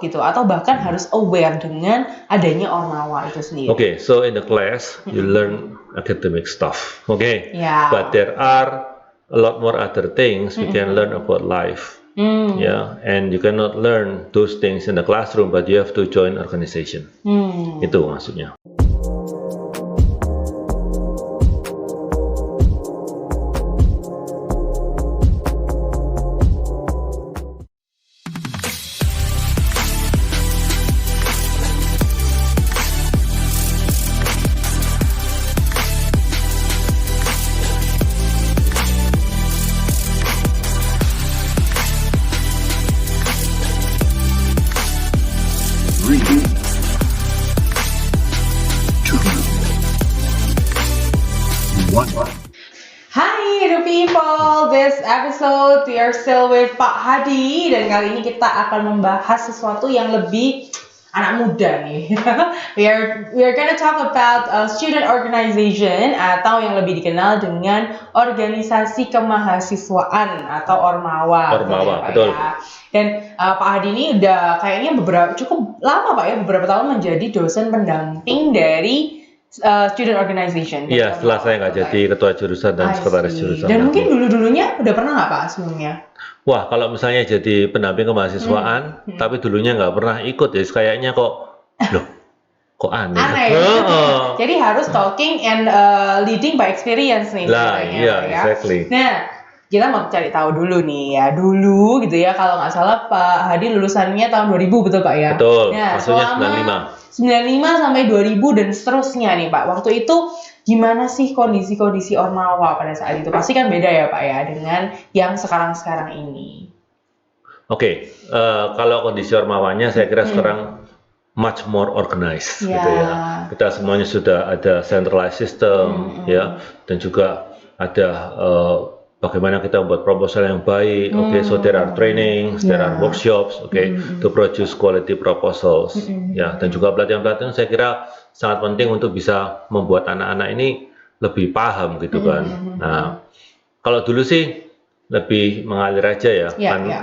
gitu, atau bahkan harus aware dengan adanya Ormawa itu sendiri. Okay, so in the class you learn academic stuff, okay? Yeah. But there are a lot more other things we can learn about life. Yeah, and you cannot learn those things in the classroom, but you have to join organization. Itu maksudnya. Hi the people, this episode we are still with Pak Hadi, dan kali ini kita akan membahas sesuatu yang lebih anak muda nih. we are gonna talk about student organization, atau yang lebih dikenal dengan organisasi kemahasiswaan atau Ormawa. Betul. Dan Pak Hadi ini udah kayaknya cukup lama Pak ya, beberapa tahun menjadi dosen pendamping dari student organization. Iya, setelah saya nggak jadi ketua jurusan dan sekretaris jurusan. Dan mungkin dulunya udah pernah nggak Pak sebelumnya? Wah, kalau misalnya jadi pendamping kemahasiswaan, tapi dulunya nggak pernah ikut, ya kayaknya kok aneh. Jadi harus talking and leading by experience nih. Iya, exactly. Nah, kita mau cari tahu dulu nih ya, dulu gitu ya, kalau nggak salah Pak Hadi lulusannya tahun 2000, betul Pak ya? Betul, nah, maksudnya 95 sampai 2000 dan seterusnya nih Pak. Waktu itu gimana sih kondisi Ormawa pada saat itu? Pasti kan beda ya Pak ya dengan yang sekarang ini. Oke, kalau kondisi Ormawanya saya kira sekarang much more organized gitu ya. Kita semuanya sudah ada centralized system ya, dan juga ada bagaimana kita membuat proposal yang baik. Okay, so there are trainings, there are workshops, okay, to produce quality proposals. Ya, dan juga pelatihan-pelatihan saya kira sangat penting untuk bisa membuat anak-anak ini lebih paham gitu kan. Nah, kalau dulu sih lebih mengalir aja ya.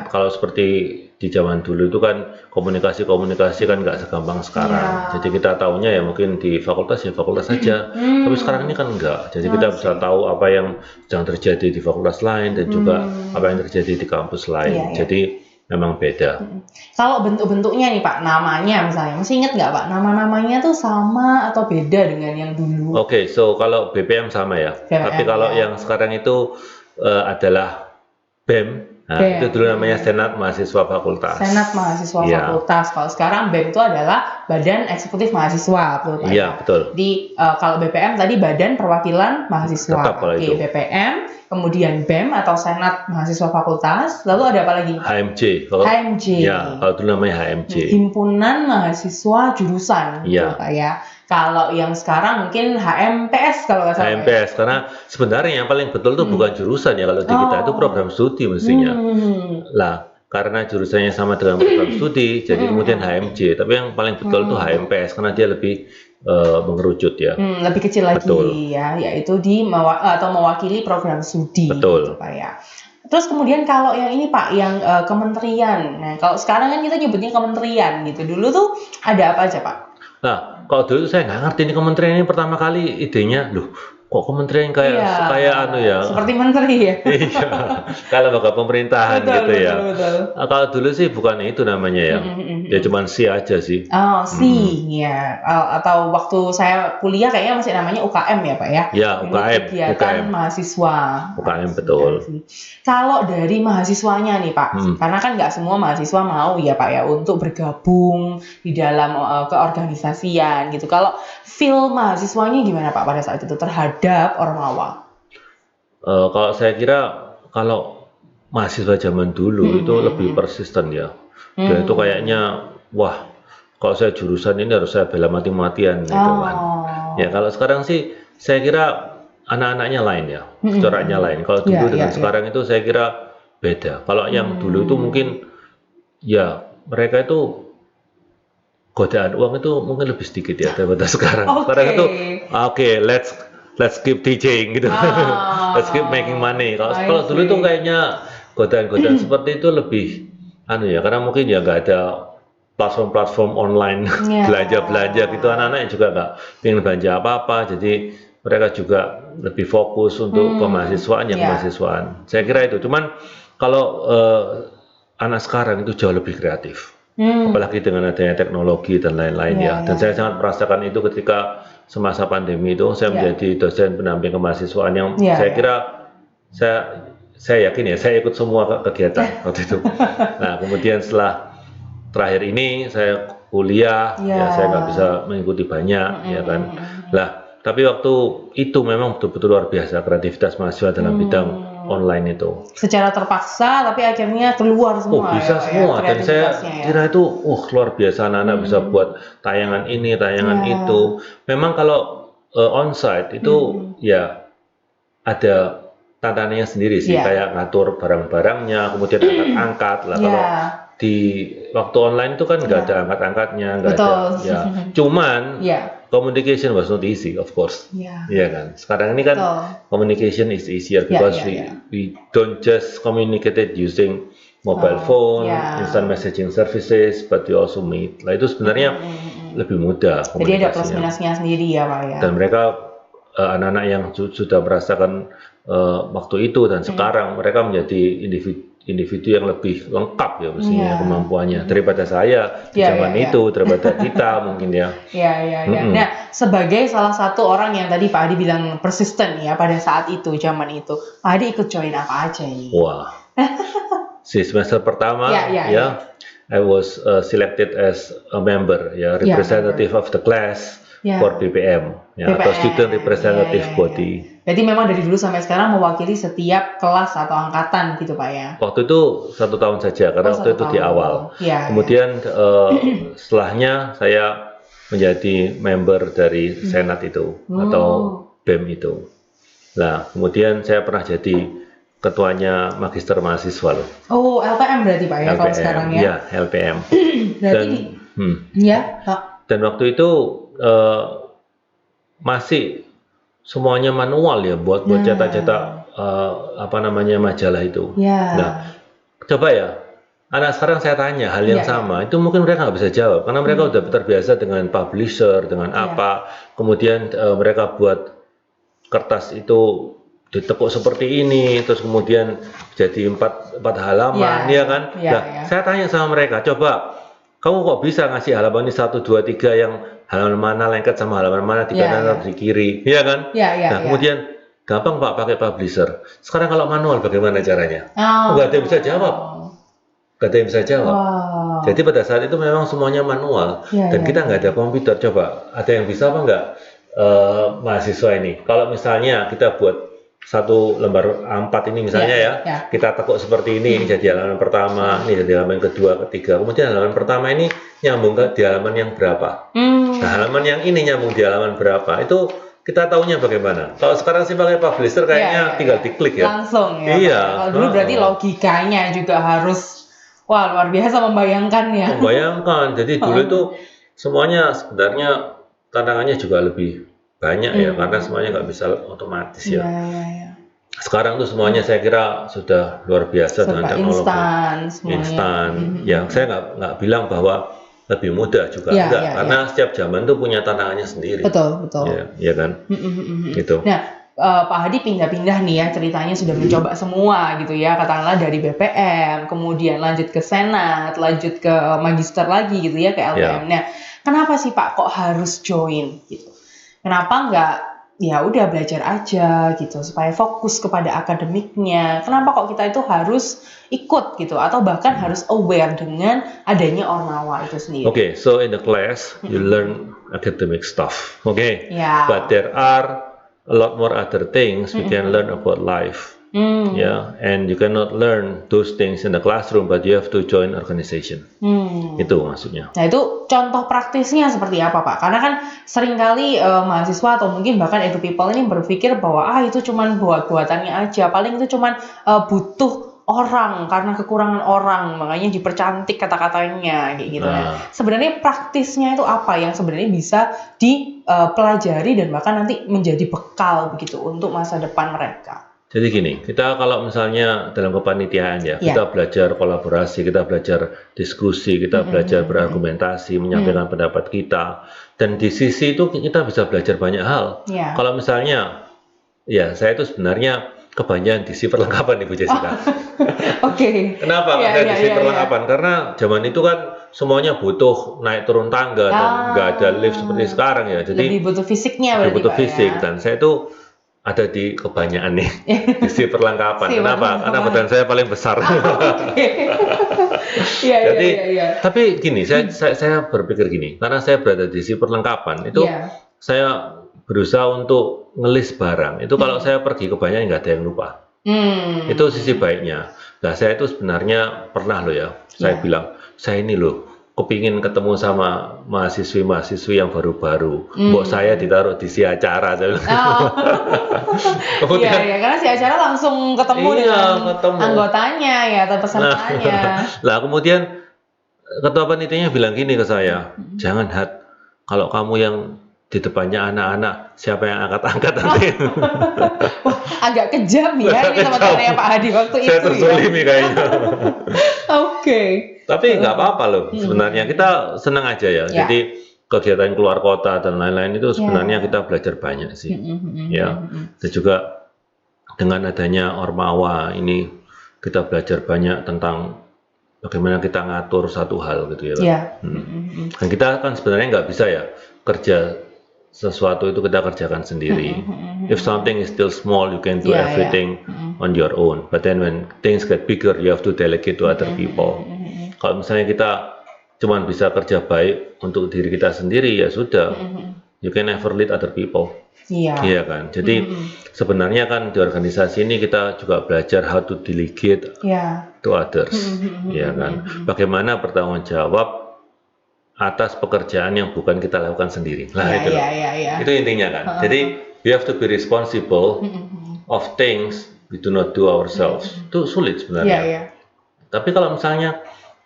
Kalau seperti di zaman dulu itu kan komunikasi kan nggak segampang sekarang. Jadi kita tahunya ya mungkin di fakultas saja. Tapi sekarang ini kan enggak. Jadi kita bisa tahu apa yang sedang terjadi di fakultas lain dan juga apa yang terjadi di kampus lain. Jadi memang beda. Kalau bentuk-bentuknya nih Pak, namanya misalnya, masih ingat nggak Pak? Nama-namanya tuh sama atau beda dengan yang dulu? Oke, so kalau BPM sama ya. Tapi kalau yang sekarang itu adalah BEM. Nah, itu dulu namanya Senat Mahasiswa Fakultas. Senat Mahasiswa Fakultas. Kalau sekarang BEM itu adalah Badan Eksekutif Mahasiswa, betul Pak? Iya, betul. Kalau BPM tadi Badan Perwakilan Mahasiswa. Tetap kalau itu. BPM, kemudian BEM atau Senat Mahasiswa Fakultas, lalu ada apa lagi? HMJ. HMJ. Ya, kalau dulu namanya HMJ. Himpunan Mahasiswa Jurusan, betul Pak ya. Kalau yang sekarang mungkin HMPS kalau nggak salah. HMPS, karena sebenarnya yang paling betul itu bukan jurusan ya, kalau di kita itu program studi mestinya. Lah, karena jurusannya sama dengan program studi, jadi kemudian HMJ. Tapi yang paling betul itu HMPS, karena dia lebih mengerucut ya. Lebih kecil lagi ya, yaitu atau mewakili program studi. Betul. Gitu, Pak ya. Terus kemudian kalau yang ini Pak, yang kementerian. Nah, kalau sekarang kan kita nyebutnya kementerian gitu. Dulu tuh ada apa aja Pak? Nah, kalau dulu saya nggak ngerti ini kementerian ini pertama kali idenya, kok kementerian kayak anu ya. Seperti menteri ya. Iya, kalau lembaga pemerintahan gitu ya. Betul. Kalau dulu sih bukan itu namanya ya. Ya cuman SI aja sih. Oh, SI ya. Atau waktu saya kuliah kayaknya masih namanya UKM ya Pak ya. Ya, UKM. Kegiatan mahasiswa. UKM betul. Kalau dari mahasiswanya nih Pak, karena kan nggak semua mahasiswa mau ya Pak ya untuk bergabung di dalam keorganisasian gitu. Kalau feel mahasiswanya gimana Pak pada saat itu terhadap Ormawa? Kalau saya kira kalau mahasiswa zaman dulu itu lebih persisten ya. Dan itu kayaknya wah, kalau saya jurusan ini harus saya bela mati-matian gitu kan. Ya kalau sekarang sih saya kira anak-anaknya lain ya, coraknya lain. Kalau dulu dengan sekarang itu saya kira beda. Kalau yang dulu itu mungkin ya mereka itu godaan uang itu mungkin lebih sedikit ya daripada sekarang. Sekarang itu let's keep teaching gitu. Let's keep making money. Kalau dulu tuh kayaknya godaan-godaan seperti itu lebih karena mungkin ya nggak ada platform-platform online belanja-belanja gitu, anak-anak juga nggak pengen belanja apa-apa, jadi mereka juga lebih fokus untuk kemahasiswaan kemahasiswaan. Saya kira itu. Cuman kalau anak sekarang itu jauh lebih kreatif, apalagi dengan adanya teknologi dan lain-lain Dan saya sangat merasakan itu ketika semasa pandemi itu saya menjadi dosen pendamping kemahasiswaan yang saya kira saya yakin saya ikut semua kegiatan waktu itu. Nah, kemudian setelah terakhir ini saya kuliah, saya nggak bisa mengikuti banyak, ya kan. Lah, tapi waktu itu memang betul-betul luar biasa kreativitas mahasiswa dalam bidang online itu. Secara terpaksa, tapi akhirnya keluar semua. Bisa semua, dan saya kira itu, luar biasa anak-anak bisa buat tayangan ini, tayangan itu. Memang kalau onsite itu ya ada tantangannya sendiri sih, kayak ngatur barang-barangnya, kemudian angkat-angkat lah. Kalau di waktu online itu kan nggak ada angkat-angkatnya, nggak ada. Cuman communication was not easy, of course. Iya kan. Sekarang ini kan communication is easier because we don't just communicate it using mobile phone, instant messaging services, but we also meet. Lah itu sebenarnya lebih mudah. Jadi ada plus minusnya sendiri ya Pak ya. Dan mereka anak-anak yang sudah merasakan waktu itu dan sekarang mereka menjadi individu yang lebih lengkap ya mestinya kemampuannya daripada saya di zaman itu, daripada kita mungkin ya. Nah, sebagai salah satu orang yang tadi Pak Hadi bilang persisten ya pada saat itu, zaman itu, Pak Hadi ikut join apa aja nih? Wah, si semester pertama I was selected as a member, representative of the class for BPM, atau student representative body. Berarti memang dari dulu sampai sekarang mewakili setiap kelas atau angkatan gitu Pak ya? Waktu itu 1 tahun saja, karena waktu itu di awal. Kemudian setelahnya saya menjadi member dari Senat itu, atau BEM itu. Nah, kemudian saya pernah jadi ketuanya Magister Mahasiswa loh. Oh, LPM berarti Pak ya LPM, kalau sekarang ya? Iya, LPM. Berarti dan waktu itu masih semuanya manual ya, buat cetak-cetak majalah itu. Nah, coba ya, anak sekarang saya tanya hal yang sama, itu mungkin mereka nggak bisa jawab karena mereka udah terbiasa dengan publisher, dengan apa, kemudian mereka buat kertas itu ditekuk seperti ini, terus kemudian jadi empat halaman, kan? Saya tanya sama mereka, coba kamu kok bisa ngasih halaman ini 1, 2, 3 yang halaman mana lengket sama halaman mana di kanan atau di kiri, kan? Nah, kemudian gampang Pak pakai publisher. Sekarang kalau manual bagaimana caranya? Nggak ada yang bisa jawab. Nggak ada yang bisa jawab. Jadi pada saat itu memang semuanya manual dan kita nggak ada komputer. Coba ada yang bisa apa nggak mahasiswa ini? Kalau misalnya kita buat 1 lembar A4 ini misalnya kita tekuk seperti ini jadi halaman pertama, ini jadi halaman kedua, ketiga, kemudian halaman pertama ini nyambung di halaman yang berapa, nah halaman yang ini nyambung di halaman berapa, itu kita tahunya bagaimana? Kalau sekarang sih pakai publisher kayaknya tinggal diklik ya. Langsung ya. Kalau dulu berarti logikanya juga harus luar biasa membayangkannya. Jadi dulu itu semuanya sebenarnya tantangannya juga lebih banyak ya, karena semuanya nggak bisa otomatis ya. Sekarang tuh semuanya saya kira sudah luar biasa dengan teknologi instan. Ya, saya nggak bilang bahwa lebih mudah juga enggak, karena setiap zaman tuh punya tantangannya sendiri. Betul. Ya kan. Gitu. Nah, Pak Hadi pindah-pindah nih ya, ceritanya sudah mencoba semua gitu ya, katakanlah dari BPM, kemudian lanjut ke Senat, lanjut ke Magister lagi gitu ya, ke LPM. Nah, kenapa sih Pak kok harus join gitu? Kenapa nggak ya udah belajar aja gitu supaya fokus kepada akademiknya? Kenapa kok kita itu harus ikut gitu atau bahkan harus aware dengan adanya Ormawa itu sendiri? Okay, so in the class you learn academic stuff, but there are a lot more other things we can learn about life. And you cannot learn those things in the classroom, but you have to join organization. Itu maksudnya. Nah, itu contoh praktisnya seperti apa Pak? Karena kan seringkali mahasiswa atau mungkin bahkan edu people ini berpikir bahwa itu cuman buat-buatannya aja, paling itu cuman butuh orang karena kekurangan orang, makanya dipercantik kata-katanya kayak gitu. Nah, sebenarnya praktisnya itu apa yang sebenarnya bisa dipelajari dan bahkan nanti menjadi bekal begitu untuk masa depan mereka? Jadi gini, kita kalau misalnya dalam kepanitiaan ya, kita belajar kolaborasi, kita belajar diskusi, kita belajar berargumentasi, menyampaikan pendapat kita, dan di sisi itu kita bisa belajar banyak hal. Kalau misalnya, ya saya itu sebenarnya kebanyakan diisi perlengkapan Ibu Jessica. Oke. Kenapa saya diisi perlengkapan? Karena zaman itu kan semuanya butuh naik turun tangga dan nggak ada lift seperti sekarang ya. Jadi lebih butuh fisiknya berarti, lebih butuh fisik dan saya itu ada di kebanyakan nih isi perlengkapan. Kenapa? Karena badan saya paling besar. Jadi, tapi gini, saya berpikir gini, karena saya berada di isi perlengkapan itu, saya berusaha untuk ngelis barang. Itu kalau saya pergi kebanyakan nggak ada yang lupa. Itu sisi baiknya. Nah, saya itu sebenarnya pernah loh ya, saya bilang, saya ini loh kepingin ketemu sama mahasiswi-mahasiswi yang baru-baru. Mbok saya ditaruh di si acara. Kemudian, karena si acara langsung ketemu dengan anggotanya ya atau pesertanya. Lah kemudian ketua panitianya bilang gini ke saya, jangan Hat, kalau kamu yang di depannya anak-anak, siapa yang angkat-angkat nanti? Wah, agak kejam ya ini teman-temannya Pak Hadi waktu itu. Saya terzolimi kayaknya. Oke. Tapi nggak apa-apa loh, sebenarnya kita senang aja ya. Jadi kegiatan keluar kota dan lain-lain itu sebenarnya kita belajar banyak sih, ya. Dan juga dengan adanya Ormawa ini kita belajar banyak tentang bagaimana kita ngatur satu hal gitu ya. Dan kita kan sebenarnya nggak bisa ya kerja sesuatu itu kita kerjakan sendiri. If something is still small, you can do everything on your own. But then when things get bigger, you have to delegate to other people. Kalau misalnya kita cuma bisa kerja baik untuk diri kita sendiri, ya sudah, you can never lead other people. Iya kan. Jadi sebenarnya kan di organisasi ini kita juga belajar how to delegate to others, ya kan. Bagaimana bertanggung jawab atas pekerjaan yang bukan kita lakukan sendiri. Nah itu loh. Itu intinya kan. Jadi we have to be responsible of things we do not do ourselves. Itu sulit sebenarnya. Tapi kalau misalnya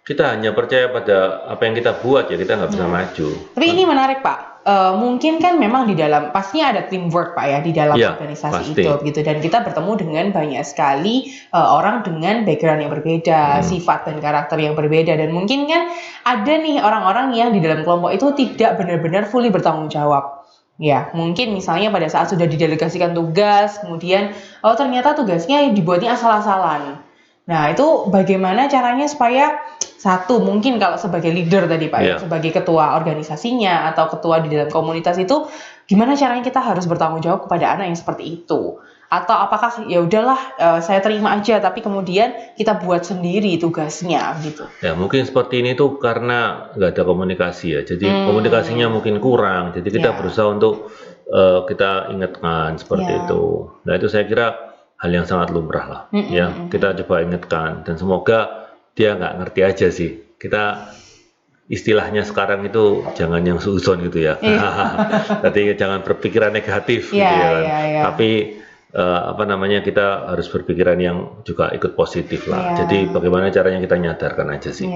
kita hanya percaya pada apa yang kita buat ya kita nggak bisa maju. Tapi ini menarik Pak. Mungkin kan memang di dalam pastinya ada teamwork Pak ya di dalam organisasi itu gitu dan kita bertemu dengan banyak sekali orang dengan background yang berbeda, sifat dan karakter yang berbeda dan mungkin kan ada nih orang-orang yang di dalam kelompok itu tidak benar-benar fully bertanggung jawab. Ya, mungkin misalnya pada saat sudah didelegasikan tugas, kemudian ternyata tugasnya dibuatnya asal-asalan. Nah, itu bagaimana caranya supaya satu, mungkin kalau sebagai leader tadi Pak, sebagai ketua organisasinya atau ketua di dalam komunitas itu, gimana caranya kita harus bertanggung jawab kepada anak yang seperti itu? Atau apakah ya udahlah saya terima aja, tapi kemudian kita buat sendiri tugasnya gitu? Ya mungkin seperti ini tuh karena nggak ada komunikasi ya, jadi komunikasinya mungkin kurang, jadi kita berusaha untuk kita ingatkan seperti itu. Nah itu saya kira hal yang sangat lumrah lah, ya kita coba ingatkan dan semoga dia nggak ngerti aja sih. Kita istilahnya sekarang itu jangan yang suuzon gitu ya, jadi jangan berpikiran negatif, gitu ya. Tapi apa namanya kita harus berpikiran yang juga ikut positif lah. Jadi bagaimana caranya kita nyadarkan aja sih.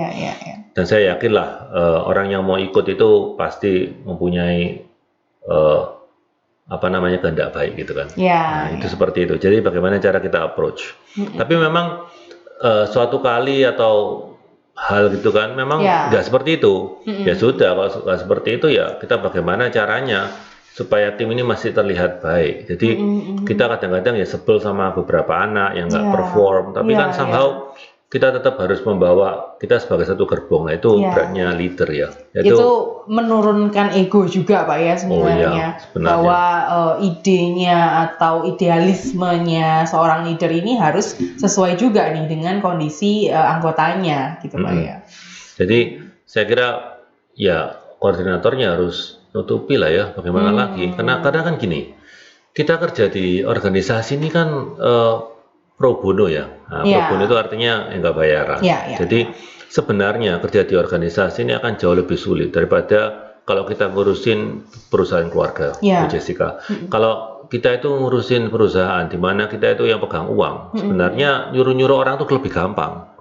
Dan saya yakin lah orang yang mau ikut itu pasti mempunyai apa namanya kehendak baik gitu kan. Nah, itu seperti itu. Jadi bagaimana cara kita approach. Tapi memang suatu kali atau hal gitu kan memang nggak seperti itu. Ya sudah kalau nggak seperti itu ya kita bagaimana caranya supaya tim ini masih terlihat baik. Jadi kita kadang-kadang ya sebel sama beberapa anak yang nggak perform. Tapi kan somehow kita tetap harus membawa kita sebagai satu gerbong. Nah, itu beratnya leader ya. Itu menurunkan ego juga Pak ya sebenarnya. Bahwa idenya atau idealismenya seorang leader ini harus sesuai juga nih dengan kondisi anggotanya gitu Pak ya. Jadi saya kira ya koordinatornya harus nutupi lah ya bagaimana lagi. Karena kan gini, kita kerja di organisasi ini kan pro bono ya. Nah, pro bono itu artinya enggak bayaran. Jadi sebenarnya kerja di organisasi ini akan jauh lebih sulit daripada kalau kita ngurusin perusahaan keluarga, Bu Jessica. Kalau kita itu ngurusin perusahaan di mana kita itu yang pegang uang, sebenarnya nyuruh-nyuruh orang itu lebih gampang.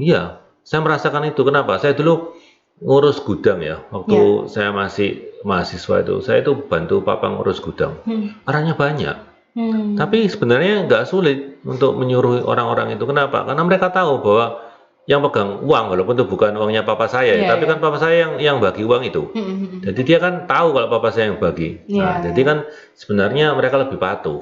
Iya, saya merasakan itu. Kenapa? Saya dulu ngurus gudang ya. Waktu saya masih mahasiswa itu, saya itu bantu papa ngurus gudang. Orangnya banyak. Tapi sebenarnya nggak sulit untuk menyuruh orang-orang itu. Kenapa? Karena mereka tahu bahwa yang pegang uang, walaupun itu bukan uangnya papa saya, Iya, tapi iya. kan papa saya yang bagi uang itu. Jadi dia kan tahu kalau papa saya yang bagi. Nah, Iya, jadi iya. kan sebenarnya mereka lebih patuh,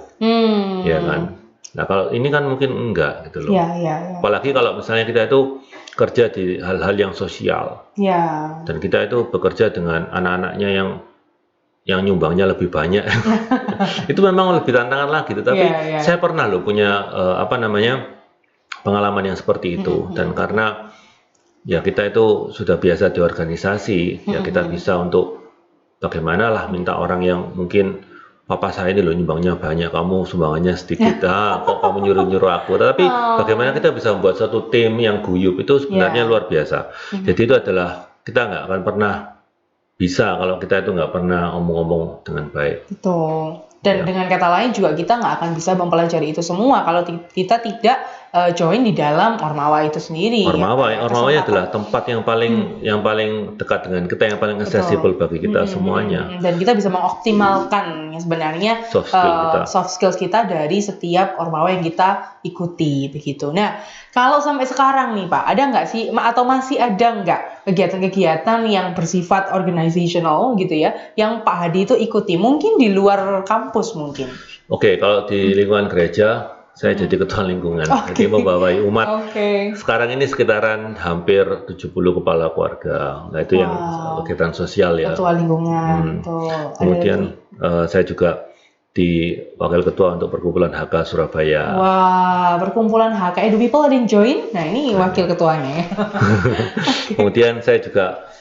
ya kan. Nah, kalau ini kan mungkin enggak gitu loh. Iya, iya, iya. Apalagi kalau misalnya kita itu kerja di hal-hal yang sosial Iya. dan kita itu bekerja dengan anak-anaknya yang nyumbangnya lebih banyak. Itu memang lebih tantangan lagi, tetapi Iya, iya. saya pernah loh punya pengalaman yang seperti itu. Dan karena ya kita itu sudah biasa di organisasi, ya kita bisa untuk bagaimana lah minta orang yang mungkin papa saya ini loh nyumbangnya banyak, kamu sumbangannya sedikit, kok kamu nyuruh-nyuruh aku. Tapi bagaimana kita bisa membuat satu tim yang guyup itu sebenarnya luar biasa. Jadi itu adalah kita nggak akan pernah bisa kalau kita itu nggak pernah omong-omong dengan baik. Betul. Dan Ya. dengan kata lain juga kita nggak akan bisa mempelajari itu semua kalau kita tidak join di dalam Ormawa itu sendiri. Ormawa adalah tempat yang paling dekat dengan kita, yang paling accessible bagi kita semuanya. Dan kita bisa mengoptimalkan sebenarnya soft skills kita dari setiap Ormawa yang kita ikuti begitu. Nah, kalau sampai sekarang nih Pak, ada nggak sih atau masih ada nggak kegiatan-kegiatan yang bersifat organizational gitu ya, yang Pak Hadi itu ikuti, mungkin di luar kampus mungkin? Oke, kalau di lingkungan gereja, saya jadi ketua lingkungan, jadi membawai umat. Sekarang ini sekitaran hampir 70 kepala keluarga. Nah, itu yang kegiatan sosial ya. Ketua lingkungan. Kemudian saya juga di wakil ketua untuk perkumpulan HK Surabaya. Wah, perkumpulan HK Edu People ada yang join? Nah, ini wakil ketuanya. Kemudian saya juga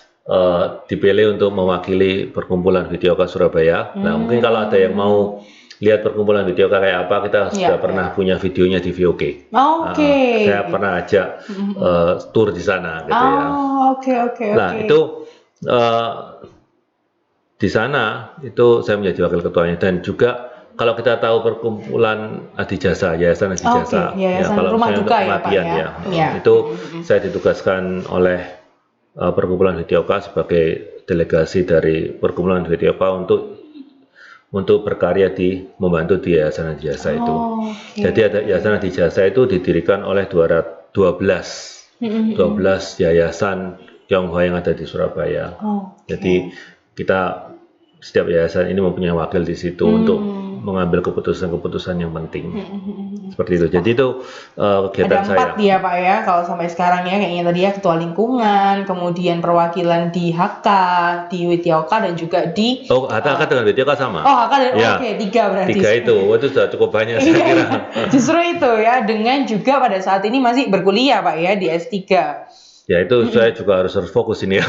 dipilih untuk mewakili perkumpulan Videoka Surabaya. Nah, mungkin kalau ada yang mau lihat perkumpulan Videoka kayak apa, kita sudah pernah punya videonya di VOK. Saya pernah ajak tour di sana gitu ya. Nah, itu di sana itu saya menjadi wakil ketuanya, dan juga kalau kita tahu perkumpulan Adijasa, Yayasan Adijasa, kalau rumah saya untuk kematian itu saya ditugaskan oleh perkumpulan Videoka sebagai delegasi dari perkumpulan Videoka untuk berkarya membantu di Yayasan Adijasa itu. Jadi Yayasan Adijasa itu didirikan oleh 12 yayasan Tionghoa yang ada di Surabaya. Jadi setiap yayasan ini mempunyai wakil di situ untuk mengambil keputusan-keputusan yang penting. Seperti itu. Jadi itu kegiatan saya. Ada 4 ya Pak ya, kalau sampai sekarang ya, kayaknya tadi ya ketua lingkungan, kemudian perwakilan di HK, di Widioka, dan juga di HK dengan Widioka sama. HK dan 3 berarti. 3 itu sudah cukup banyak saya kira. Justru itu ya, dengan juga pada saat ini masih berkuliah Pak ya di S3. Ya itu saya juga harus fokus ini ya.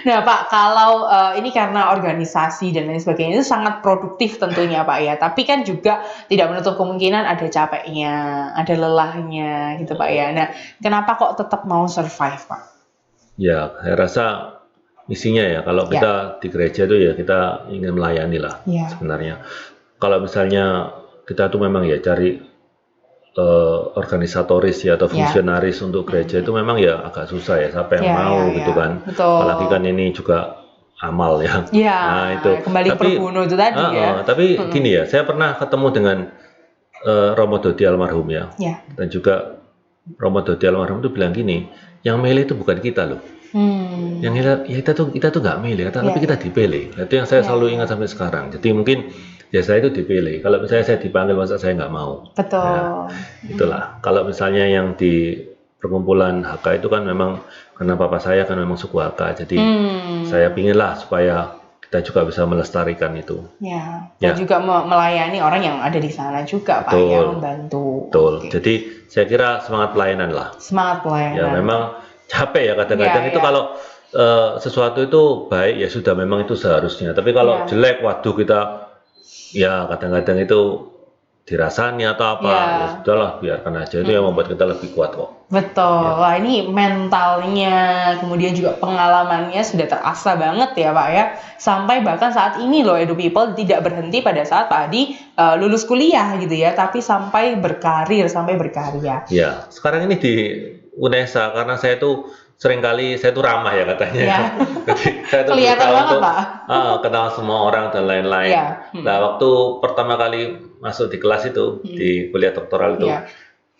Nah Pak, kalau ini karena organisasi dan lain sebagainya itu sangat produktif tentunya Pak ya. Tapi kan juga tidak menutup kemungkinan ada capeknya, ada lelahnya gitu Pak ya. Nah, kenapa kok tetap mau survive Pak? Ya, saya rasa misinya ya, kalau kita di gereja itu ya kita ingin melayani lah sebenarnya. Kalau misalnya kita tuh memang ya cari organisatoris ya atau fungsionaris untuk gereja itu memang ya agak susah ya, siapa yang mau gitu kan. Apalagi kan ini juga amal ya. Nah itu kembali perbunuh itu tadi ya. Tapi gini ya, saya pernah ketemu dengan Romo Dodi almarhum ya. Dan juga Romo Dodi almarhum itu bilang gini, yang milih itu bukan kita loh. Yang kita tuh nggak milih, tapi kita dipilih. Itu yang saya selalu ingat sampai sekarang. Jadi mungkin ya saya itu dipilih. Kalau misalnya saya dipanggil, masa saya nggak mau. Betul. Itulah. Kalau misalnya yang di perkumpulan HK itu kan memang karena papa saya kan memang suku HK, jadi saya pinginlah supaya kita juga bisa melestarikan itu. Dan juga melayani orang yang ada di sana juga Pak, yang membantu. Betul. Jadi saya kira semangat pelayanan lah. Semangat pelayanan. Ya memang capek ya kadang-kadang itu kalau sesuatu itu baik ya sudah memang itu seharusnya. Tapi kalau jelek, waduh kita ya kadang-kadang itu dirasani atau apa, ya sudahlah biarkan aja, itu yang membuat kita lebih kuat kok. Betul. Wah, ini mentalnya, kemudian juga pengalamannya sudah terasa banget ya Pak ya. Sampai bahkan saat ini loh Edu People tidak berhenti pada saat Pak Hadi lulus kuliah gitu ya, tapi sampai berkarir, sampai berkarya. Ya, sekarang ini di UNESA karena saya tuh seringkali saya tuh ramah ya katanya. Ya. Jadi saya tuh Kelihatan berusaha banget, untuk Pak. kenal semua orang dan lain-lain. Ya. Nah, waktu pertama kali masuk di kelas itu, di kuliah doktoral itu, Ya.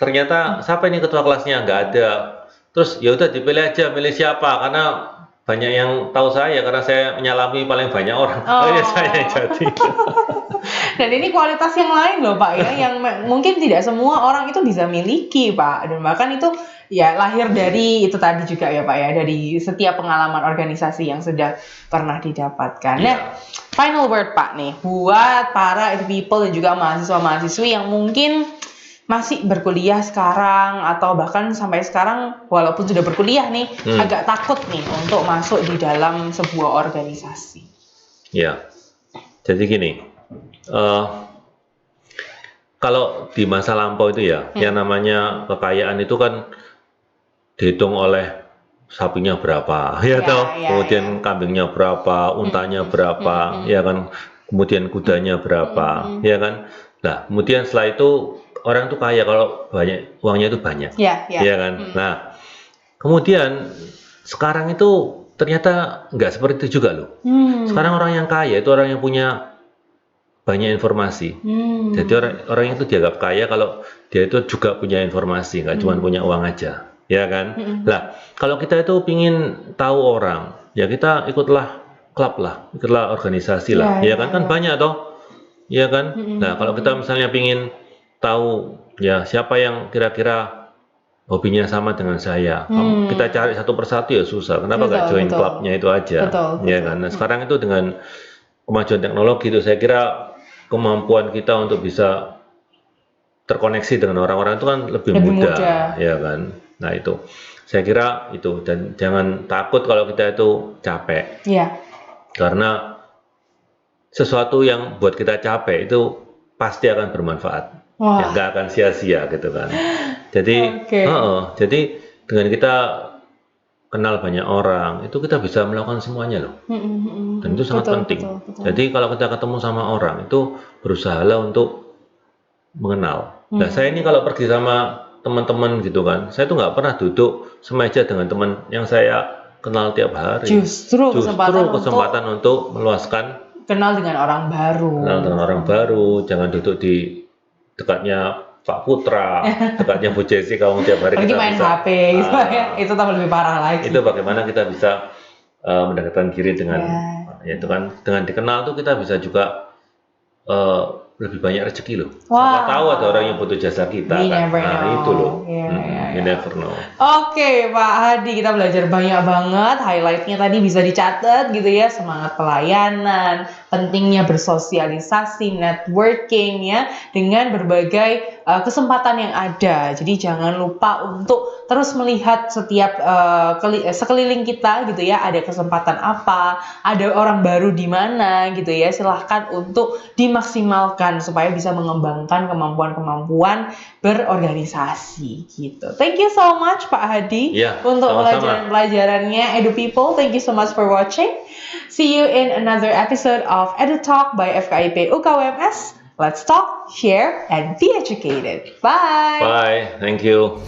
ternyata siapa ini ketua kelasnya? Nggak ada. Terus ya udah dipilih aja, milih siapa? Karena banyak yang tahu saya karena saya menyalami paling banyak orang. Akhirnya saya yang jadi. Dan ini kualitas yang lain loh Pak ya, yang mungkin tidak semua orang itu bisa miliki Pak. Dan bahkan itu ya lahir dari itu tadi juga ya Pak ya, dari setiap pengalaman organisasi yang sudah pernah didapatkan. Nah, final word Pak nih, buat para people dan juga mahasiswa-mahasiswi yang mungkin masih berkuliah sekarang atau bahkan sampai sekarang walaupun sudah berkuliah nih agak takut nih untuk masuk di dalam sebuah organisasi. Ya, jadi gini, kalau di masa lampau itu ya, yang namanya kekayaan itu kan dihitung oleh sapinya berapa, kemudian kambingnya berapa, untanya berapa, ya kan, kemudian kudanya berapa, ya kan. Nah, kemudian setelah itu orang tuh kaya kalau banyak uangnya itu banyak, ya kan. Nah, kemudian sekarang itu ternyata nggak seperti itu juga loh. Sekarang orang yang kaya itu orang yang punya banyak informasi. Jadi orang itu dianggap kaya kalau dia itu juga punya informasi, nggak cuma punya uang aja, ya kan. Nah, kalau kita itu pingin tahu orang, ya kita ikutlah klub lah, ikutlah organisasi lah, ya kan banyak toh, ya kan. Nah, kalau kita misalnya pingin tahu ya siapa yang kira-kira hobinya sama dengan saya, kita cari satu persatu ya susah. Kenapa nggak join klubnya itu aja, ya kan? Nah, sekarang itu dengan kemajuan teknologi itu saya kira kemampuan kita untuk bisa terkoneksi dengan orang-orang itu kan lebih mudah, ya kan? Nah itu, saya kira itu, dan jangan takut kalau kita itu capek, karena sesuatu yang buat kita capek itu pasti akan bermanfaat. Ya, nggak akan sia-sia gitu kan. Jadi, jadi dengan kita kenal banyak orang, itu kita bisa melakukan semuanya loh. Dan itu sangat penting. Jadi kalau kita ketemu sama orang, itu berusahalah untuk mengenal. Nah, saya ini kalau pergi sama teman-teman gitu kan, saya tuh nggak pernah duduk semeja dengan teman yang saya kenal tiap hari. Justru kesempatan untuk meluaskan kenal dengan orang baru. Kenal dengan orang baru, jangan duduk di dekatnya Pak Putra, dekatnya Bu Jessica, kamu tiap hari kita main bisa, HP, gitu ya. Itu tambah lebih parah lagi. Itu bagaimana kita bisa mendekatkan diri dengan, ya itu kan, dengan dikenal tuh kita bisa juga lebih banyak rezeki loh. Siapa tahu ada orang yang butuh jasa kita kan. Nah itu loh, you never know. Oke, Pak Hadi, kita belajar banyak banget. Highlightnya tadi bisa dicatat gitu ya, semangat pelayanan, pentingnya bersosialisasi, networking ya, dengan berbagai kesempatan yang ada. Jadi jangan lupa untuk terus melihat setiap sekeliling kita gitu ya, ada kesempatan apa, ada orang baru di mana gitu ya. Silahkan untuk dimaksimalkan supaya bisa mengembangkan kemampuan-kemampuan berorganisasi gitu. Thank you so much Pak Hadi untuk pelajaran-pelajarannya Edu People. Thank you so much for watching. See you in another episode of Edu Talk by FKIP UKWMS. Let's talk, share, and be educated. Bye. Bye. Thank you.